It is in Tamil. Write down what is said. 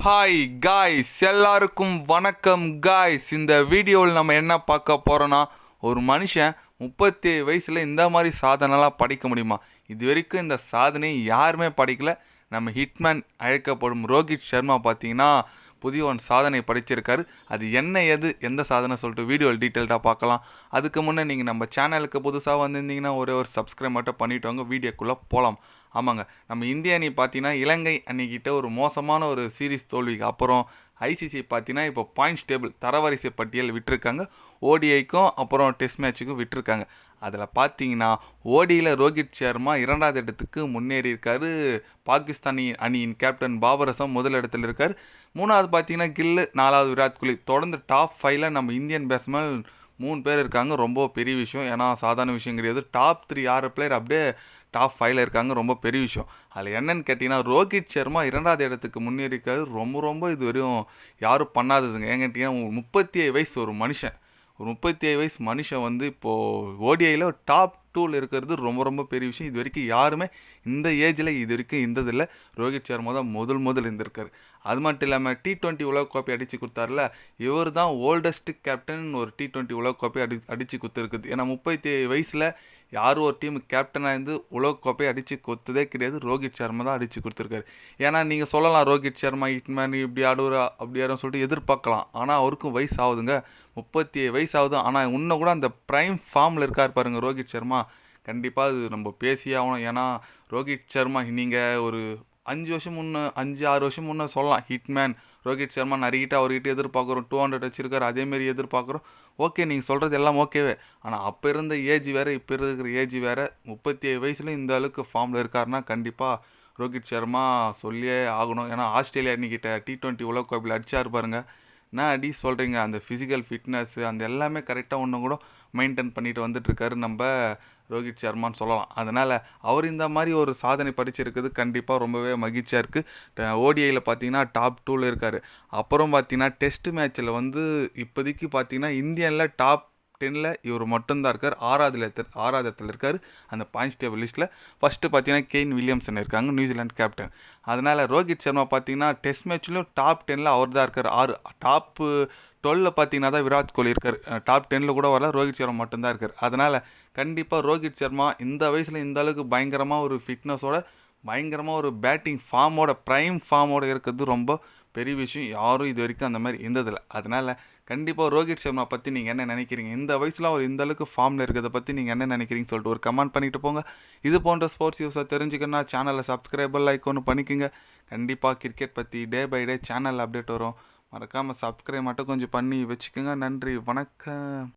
ஹாய் காய்ஸ், எல்லாருக்கும் வணக்கம் காய்ஸ். இந்த வீடியோவில் நம்ம என்ன பார்க்க போகிறோன்னா, ஒரு மனுஷன் 37 வயசில் இந்த மாதிரி சாதனைலாம் படைக்க முடியுமா? இது வரைக்கும் இந்த சாதனையை யாருமே படைக்கல. நம்ம ஹிட்மேன் அழைக்கப்படும் ரோஹித் சர்மா பார்த்தீங்கன்னா புதிய ஒரு சாதனை படைச்சிருக்காரு. அது என்ன எந்த சாதனை சொல்லிட்டு வீடியோவில் டீட்டெயில்டாக பார்க்கலாம். அதுக்கு முன்னே நீங்கள் நம்ம சேனலுக்கு புதுசாக வந்திருந்தீங்கன்னா ஒரே ஒரு சப்ஸ்கிரைப் மட்டும் பண்ணிவிட்டு வாங்க, வீடியோக்குள்ளே போகலாம். ஆமாங்க, நம்ம இந்திய அணி பார்த்தீங்கன்னா இலங்கை அணிக்கிட்ட ஒரு மோசமான ஒரு சீரீஸ் தோல்விக்கு அப்புறம் ஐசிசி பார்த்தீங்கன்னா இப்போ பாயிண்ட்ஸ் டேபிள் தரவரிசை பட்டியல் விட்டுருக்காங்க. ஓடிஐக்கும் அப்புறம் டெஸ்ட் மேட்சுக்கும் விட்டுருக்காங்க. அதில் பார்த்தீங்கன்னா ஓடியில் ரோஹித் சர்மா 2வது இடத்துக்கு முன்னேறி இருக்கார். பாகிஸ்தானி அணியின் கேப்டன் பாபர் அசம் முதல் இடத்துல இருக்கார். 3வது பார்த்தீங்கன்னா கில்லு, 4வது விராட் கோலி. தொடர்ந்து டாப் 5ல் நம்ம இந்தியன் பேட்ஸ்மேன் 3 பேர் இருக்காங்க. ரொம்ப பெரிய விஷயம், ஏன்னா சாதாரண விஷயம் கிடையாது. டாப் 3 6 பிளேயர் அப்படியே டாப் 5ல் இருக்காங்க. ரொம்ப பெரிய விஷயம். அதில் என்னன்னு கேட்டிங்கன்னா, ரோஹித் சர்மா 2வது இடத்துக்கு முன்னேறிக்காது. ரொம்ப இது வரையும் யாரும் பண்ணாததுங்க. ஏன்னு கேட்டிங்கன்னா, 37 வயசு ஒரு மனுஷன், ஒரு 37 வயசு மனுஷன் வந்து இப்போது ஓடிஐயில் டாப் 2ல் இருக்கிறது ரொம்ப பெரிய விஷயம். இது வரைக்கும் யாருமே இந்த ஏஜில் இது வரைக்கும் இருந்ததில்லை. ரோஹித் சர்மா தான் முதல் இருந்திருக்காரு. அது மட்டும் இல்லாமல் T20 உலகக்கோப்பை அடித்து கொடுத்தாருல, இவர் தான் ஓல்டஸ்ட் கேப்டன் ஒரு T20 உலகக்கோப்பை அடித்து கொடுத்துருக்குது. ஏன்னா 37 வயசில் யாரும் ஒரு டீம் கேப்டனாக இருந்து உலகக்கோப்பை அடித்து கொடுத்ததே கிடையாது. ரோஹித் சர்மா தான் அடித்து கொடுத்துருக்காரு. ஏன்னா நீங்கள் சொல்லலாம், ரோஹித் சர்மா ஹிட்மேன் இப்படி ஆடுவா அப்படி ஆடும் சொல்லிட்டு எதிர்பார்க்கலாம். ஆனால் அவருக்கும் வயசு ஆகுதுங்க, 37 வயசு ஆகுது. ஆனால் இன்னும் கூட அந்த ப்ரைம் ஃபார்மில் இருக்கார் பாருங்கள் ரோஹித் சர்மா. கண்டிப்பாக அது நம்ம பேசியே ஆகணும். ஏன்னா ரோஹித் சர்மா நீங்கள் ஒரு 5-6 வருஷம் முன்னே சொல்லலாம், ஹிட்மேன் ரோஹித் சர்மா நிறையிட்ட அவர்கிட்ட எதிர்பார்க்குறோம். 200 வச்சுருக்காரு, அதேமாரி எதிர்பார்க்குறோம். ஓகே, நீங்கள் சொல்கிறது எல்லாம் ஓகேவே. ஆனால் அப்போ இருந்த ஏஜ் வேறு, இப்போ இருக்கிற ஏஜ் வேறு. 37 வயசுல இந்த அளவுக்கு ஃபார்மில் இருக்காருன்னா கண்டிப்பாக ரோஹித் சர்மா சொல்லியே ஆகணும். ஏன்னா ஆஸ்திரேலியா அன்னிக்கிட்ட T20 உலகக்கோப்பையில் அடிச்சார் பாருங்க. என்ன அடி சொல்கிறீங்க? அந்த ஃபிசிக்கல் ஃபிட்னஸ்ஸு அந்த எல்லாமே கரெக்டாக ஒன்றும் கூட மெயின்டைன் பண்ணிட்டு வந்துட்டுருக்காரு நம்ம ரோஹித் சர்மான்னு சொல்லலாம். அதனால் அவர் இந்த மாதிரி ஒரு சாதனை படிச்சிருக்குது கண்டிப்பாக ரொம்பவே மகிழ்ச்சியாக இருக்குது. ஓடிஐயில் பார்த்தீங்கன்னா டாப் 2ல் இருக்கார். அப்புறம் பார்த்தீங்கன்னா டெஸ்ட் மேட்ச்சில் வந்து இப்போதைக்கு பார்த்தீங்கன்னா இந்தியனில் டாப் 10ல் இவர் மட்டும்தான் இருக்கார். 6வது இடத்துல இருக்கார் அந்த பாயிண்ட்ஸ் டேபிள் லிஸ்ட்டில். ஃபஸ்ட்டு பார்த்தீங்கன்னா கெயின் வில்லியம்சன் இருக்காங்க, நியூசிலாந்து கேப்டன். அதனால் ரோஹித் சர்மா பார்த்தீங்கன்னா டெஸ்ட் மேட்ச்லையும் டாப் 10ல் அவர் தான் இருக்கார். டாப் 12ல் பார்த்தீங்கன்னா தான் விராட் கோலி இருக்கார். டாப் 10ல் கூட வரல, ரோஹித் சர்மா மட்டும்தான் இருக்கார். அதனால் கண்டிப்பாக ரோஹித் சர்மா இந்த வயசில் இந்த அளவுக்கு பயங்கரமாக ஒரு ஃபிட்னஸோட, பயங்கரமாக ஒரு பேட்டிங் ஃபார்மோட, ப்ரைம் ஃபார்மோட இருக்கிறது ரொம்ப பெரிய விஷயம். யாரும் இது வரைக்கும் அந்த மாதிரி இருந்ததில்லை. அதனால் கண்டிப்பாக ரோஹித் சர்மா பற்றி நீங்கள் என்ன நினைக்கிறீங்க? இந்த வயசில் அவர் இந்த அளவுக்கு ஃபார்மில் இருக்கிறத பற்றி நீங்கள் என்ன நினைக்கிறீங்கன்னு சொல்லிட்டு ஒரு கமெண்ட் பண்ணிட்டு போங்க. இது போன்ற ஸ்போர்ட்ஸ் நியூஸை தெரிஞ்சுக்கணுன்னா சேனலை சப்ஸ்கிரைபர் லைக் ஒன்று பண்ணிக்கோங்க. கண்டிப்பாக கிரிக்கெட் பற்றி day by day channel update வரும். மறக்காமல் சப்ஸ்கிரைப் மட்டும் கொஞ்சம் பண்ணி வச்சுக்கோங்க. நன்றி, வணக்கம்.